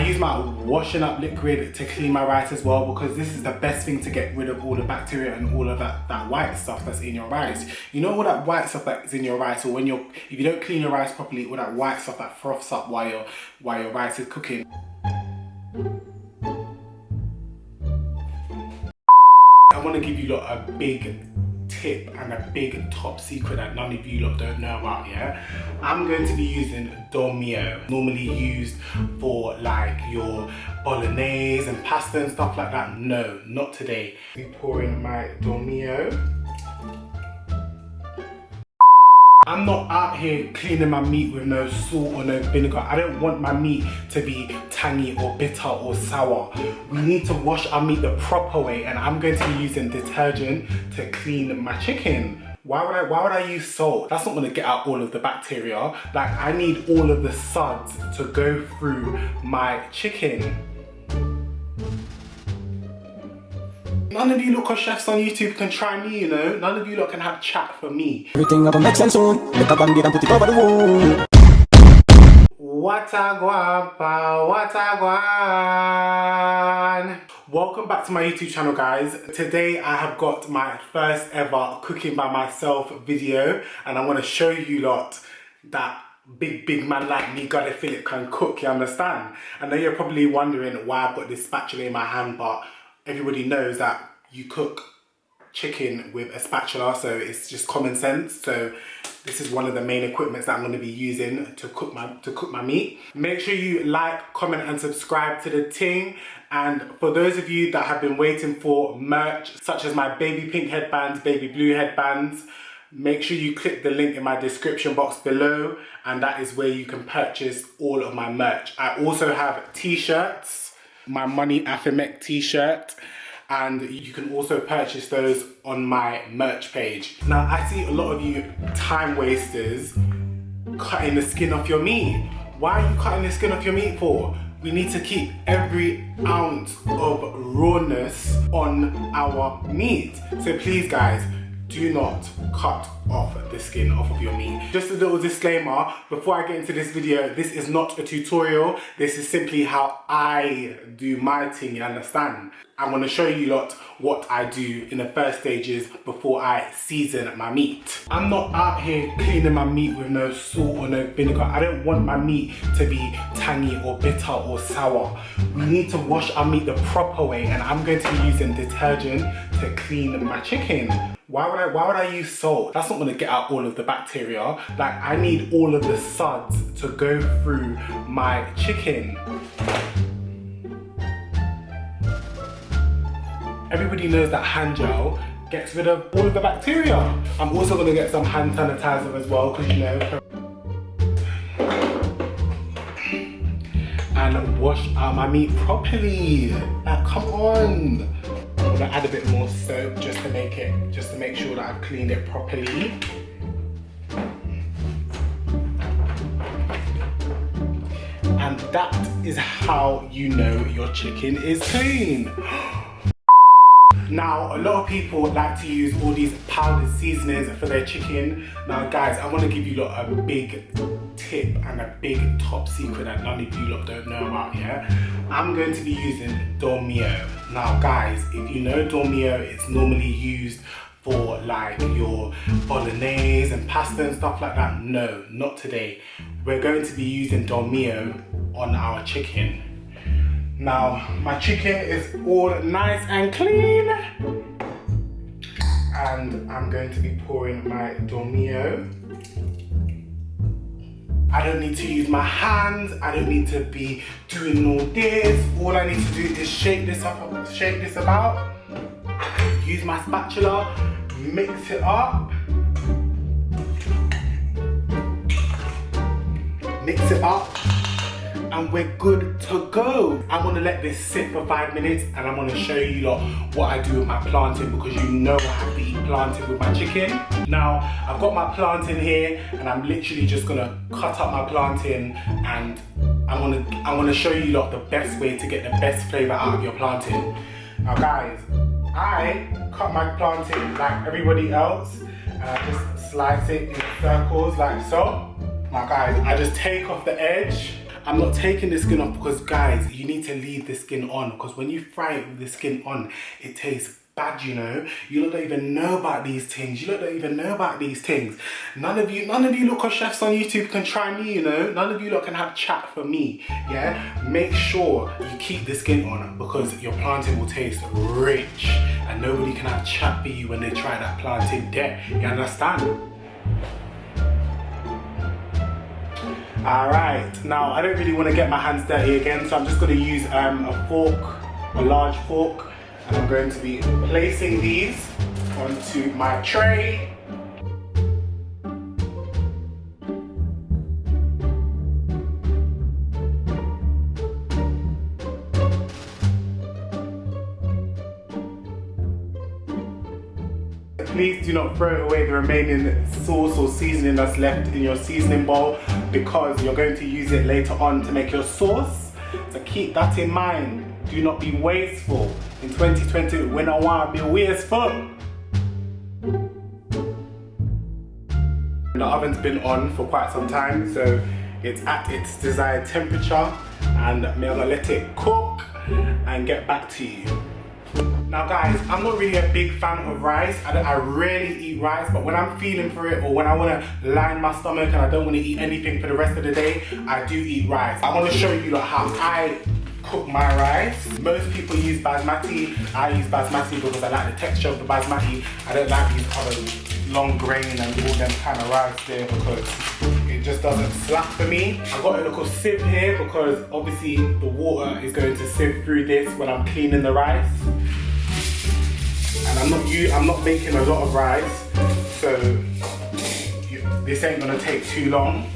I use my washing up liquid to clean my rice as well, because this is the best thing to get rid of all the bacteria and all of that white stuff that's in your rice. You know all that white stuff that's in your rice, or if you don't clean your rice properly, all that white stuff that froths up while your rice is cooking. I want to give you lot a big tip and a big top secret that none of you lot don't know about, yeah? I'm going to be using Dolmio, normally used for like your bolognese and pasta and stuff like that. No, not today. I'll be pouring my Dolmio. I'm not out here cleaning my meat with no salt or no vinegar. I don't want my meat to be tangy or bitter or sour. We need to wash our meat the proper way, and I'm going to be using detergent to clean my chicken. Why would I use salt? That's not going to get out all of the bacteria. Like, I need all of the suds to go through my chicken. None of you lot chefs on YouTube can try me, you know. None of you lot can have chat for me. Everything gonna make sense soon. Make a bandit and put it over the wall. What a guapa, what a guan. Welcome back to my YouTube channel, guys. Today I have got my first ever cooking by myself video, and I want to show you lot that big man like me, Phillip, can cook, you understand? I know you're probably wondering why I've got this spatula in my hand, but everybody knows that you cook chicken with a spatula, so it's just common sense. So this is one of the main equipments that I'm going to be using to cook my meat. Make sure you like, comment and subscribe to the ting. And for those of you that have been waiting for merch, such as my baby pink headbands, baby blue headbands, make sure you click the link in my description box below, and that is where you can purchase all of my merch. I also have t-shirts, my Money Affimek t-shirt, and you can also purchase those on my merch page. Now, I see a lot of you time wasters cutting the skin off your meat. Why are you cutting the skin off your meat for? We need to keep every ounce of rawness on our meat. So please, guys, do not cut off the skin off of your meat. Just a little disclaimer, before I get into this video, this is not a tutorial. This is simply how I do my thing, you understand? I'm gonna show you lot what I do in the first stages before I season my meat. I'm not out here cleaning my meat with no salt or no vinegar. I don't want my meat to be tangy or bitter or sour. We need to wash our meat the proper way, and I'm going to be using detergent to clean my chicken. Why would I use salt? That's not going to get out all of the bacteria. Like, I need all of the suds to go through my chicken. Everybody knows that hand gel gets rid of all of the bacteria. I'm also going to get some hand sanitizer as well, because you know, and wash out my meat properly. Like, come on. I'm gonna add a bit more soap just to make sure that I've cleaned it properly. And that is how you know your chicken is clean. Now, a lot of people like to use all these powdered seasonings for their chicken. Now, guys, I want to give you lot a big tip and a big top secret that none of you lot don't know about, yeah? I'm going to be using Dolmio. Now, guys, if you know Dolmio, it's normally used for like your bolognese and pasta and stuff like that. No, not today. We're going to be using Dolmio on our chicken. Now, my chicken is all nice and clean, and I'm going to be pouring my Dolmio. I don't need to use my hands. I don't need to be doing all this. All I need to do is shake this about, use my spatula, mix it up, and we're good to go. I'm gonna let this sit for 5 minutes, and I'm gonna show you lot what I do with my plantain, because you know I have to eat plantain with my chicken. Now, I've got my plantain here, and I'm literally just gonna cut up my plantain, and I'm gonna show you lot the best way to get the best flavor out of your plantain. Now, guys, I cut my plantain like everybody else, and I just slice it in circles like so. Now, guys, I just take off the edge. I'm not taking the skin off because, guys, you need to leave the skin on, because when you fry it with the skin on, it tastes bad, you know. You lot don't even know about these things. You lot don't even know about these things. None of you local chefs on YouTube can try me, you know. None of you lot can have chat for me, yeah. Make sure you keep the skin on, because your plantain will taste rich, and nobody can have chat for you when they try that plantain there. You understand? Alright, now I don't really want to get my hands dirty again, so I'm just going to use a fork, a large fork, and I'm going to be placing these onto my tray. Please do not throw away the remaining sauce or seasoning that's left in your seasoning bowl, because you're going to use it later on to make your sauce. So keep that in mind. Do not be wasteful. In 2020, we don't want to be wasteful. The oven's been on for quite some time, so it's at its desired temperature, and I'm gonna let it cook and get back to you. Now guys, I'm not really a big fan of rice. I rarely eat rice, but when I'm feeling for it, or when I want to line my stomach and I don't want to eat anything for the rest of the day, I do eat rice. I want to show you how I cook my rice. Most people use basmati. I use basmati because I like the texture of the basmati. I don't like these other long grain and all them kind of rice there, because it just doesn't slap for me. I've got a little sieve here because obviously the water is going to sieve through this when I'm cleaning the rice. And I'm not making a lot of rice, so this ain't gonna take too long.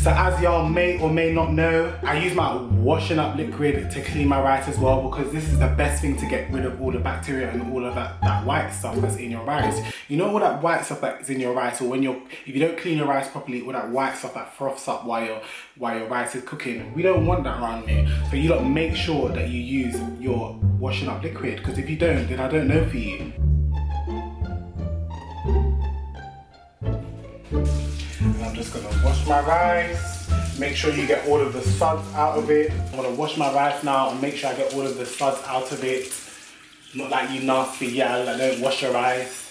So as y'all may or may not know, I use my washing up liquid to clean my rice as well, because this is the best thing to get rid of all the bacteria and all of that white stuff that's in your rice. You know all that white stuff that's in your rice, or if you don't clean your rice properly, all that white stuff that froths up while your rice is cooking. We don't want that around here. So you lot make sure that you use your washing up liquid, because if you don't, then I don't know for you. And I'm just gonna wash my rice. Make sure you get all of the suds out of it. I'm gonna wash my rice now and make sure I get all of the suds out of it. Not like you nasty gal that don't wash your rice.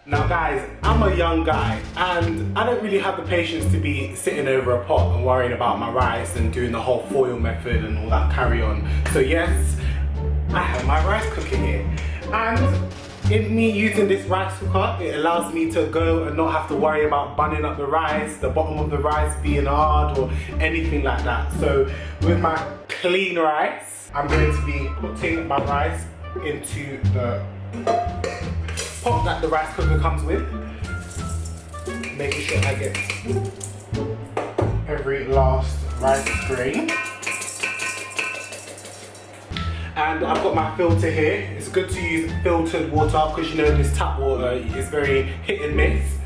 Now guys, I'm a young guy and I don't really have the patience to be sitting over a pot and worrying about my rice and doing the whole foil method and all that carry on. So yes, I have my rice cooker here. And in me using this rice cooker, it allows me to go and not have to worry about bunning up the rice, the bottom of the rice being hard or anything like that. So with my clean rice, I'm going to be putting my rice into the pot that the rice cooker comes with, making sure I get every last rice grain. And I've got my filter here. It's good to use filtered water because you know this tap water is very hit and miss.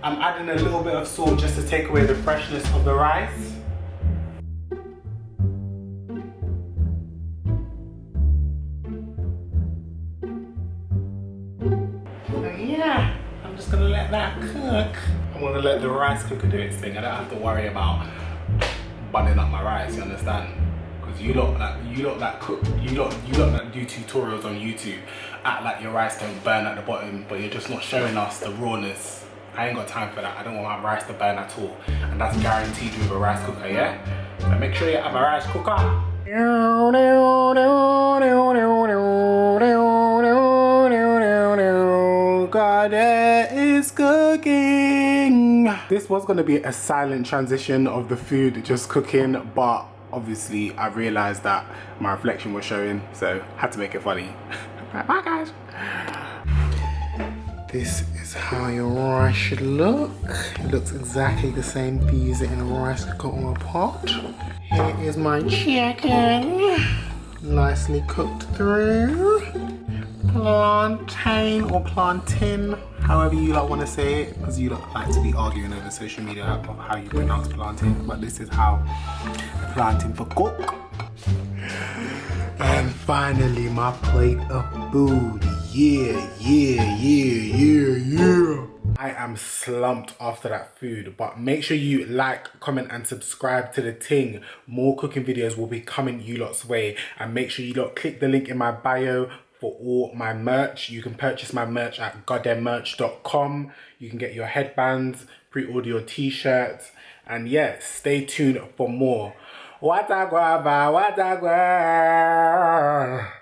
I'm adding a little bit of salt just to take away the freshness of the rice. And yeah, I'm just gonna let that cook. I'm gonna let the rice cooker do its thing. I don't have to worry about bunning up my rice, you understand? Because you lot that do tutorials on YouTube act like your rice don't burn at the bottom, but you're just not showing us the rawness. I ain't got time for that. I don't want my rice to burn at all. And that's guaranteed with a rice cooker, yeah? So make sure you have a rice cooker. God is cooking. This was going to be a silent transition of the food just cooking, but obviously I realized that my reflection was showing, so I had to make it funny. Bye guys. This is how your rice should look. It looks exactly the same if you use it in a rice cooker or a pot. Here is my chicken. Nicely cooked through. Plantain or plantain, however you want to say it, because you don't like to be arguing over social media about how you pronounce plantain, but this is how plantain for cook. And finally, my plate of food. Yeah. I am slumped after that food, but make sure you like, comment and subscribe to the ting. More cooking videos will be coming you lot's way, and make sure you lot click the link in my bio for all my merch. You can purchase my merch at goddamnmerch.com. You can get your headbands, pre-order your t-shirts, and yeah, stay tuned for more. What a guava, what a guava.